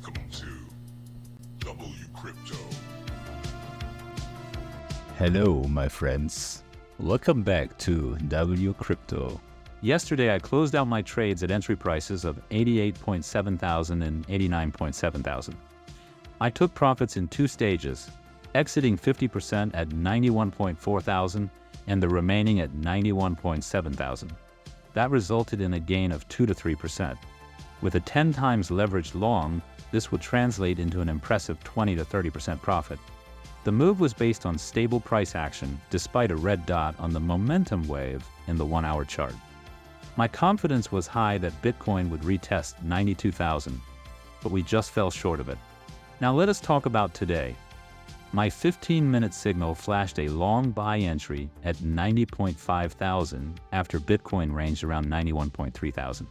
Welcome to WCrypto. Hello, my friends. Welcome back to WCrypto. Yesterday, I closed out my trades at entry prices of 88.7 thousand and 89.7 thousand. I took profits in two stages, exiting 50% at 91.4 thousand and the remaining at 91.7 thousand. That resulted in a gain of 2 to 3%. With a 10 times leveraged long, this would translate into an impressive 20 to 30% profit. The move was based on stable price action despite a red dot on the momentum wave in the 1 hour chart. My confidence was high that Bitcoin would retest 92,000, but we just fell short of it. Now let us talk about today. My 15-minute signal flashed a long buy entry at 90.5 thousand after Bitcoin ranged around 91.3 thousand.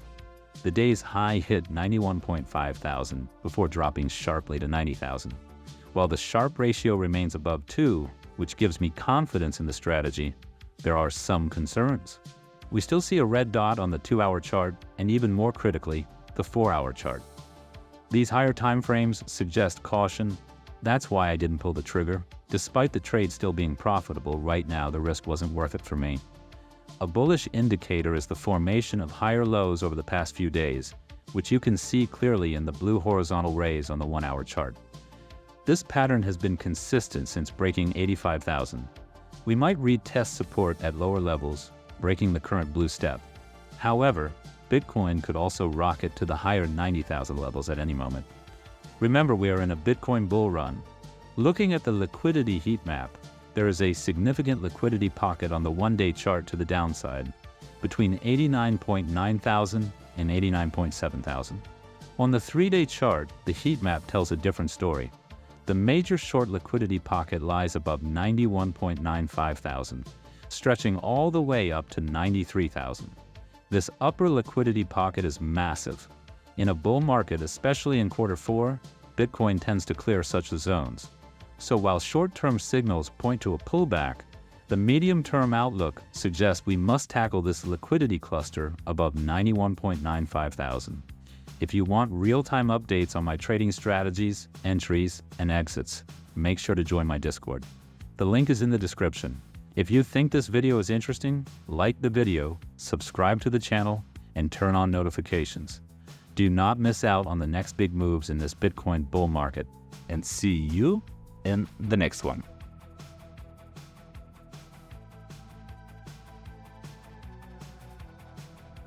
The day's high hit 91.5 thousand before dropping sharply to 90,000. While the Sharpe ratio remains above 2, which gives me confidence in the strategy, there are some concerns. We still see a red dot on the 2-hour chart and even more critically, the 4-hour chart. These higher time frames suggest caution. That's why I didn't pull the trigger. Despite the trade still being profitable, right now the risk wasn't worth it for me. A bullish indicator is the formation of higher lows over the past few days, which you can see clearly in the blue horizontal rays on the 1-hour chart. This pattern has been consistent since breaking 85,000. We might retest support at lower levels, breaking the current blue step. However, Bitcoin could also rocket to the higher 90,000 levels at any moment. Remember, we are in a Bitcoin bull run. Looking at the liquidity heat map, there is a significant liquidity pocket on the 1-day chart to the downside, between 89.9 thousand and 89.7 thousand. On the 3-day chart, the heat map tells a different story. The major short liquidity pocket lies above 91.95 thousand, stretching all the way up to 93,000. This upper liquidity pocket is massive. In a bull market, especially in Q4, Bitcoin tends to clear such zones. So while short-term signals point to a pullback, the medium-term outlook suggests we must tackle this liquidity cluster above 91.95 thousand. If you want real-time updates on my trading strategies, entries, and exits, make sure to join my Discord. The link is in the description. If you think this video is interesting, like the video, subscribe to the channel, and turn on notifications. Do not miss out on the next big moves in this Bitcoin bull market. And see you in the next one.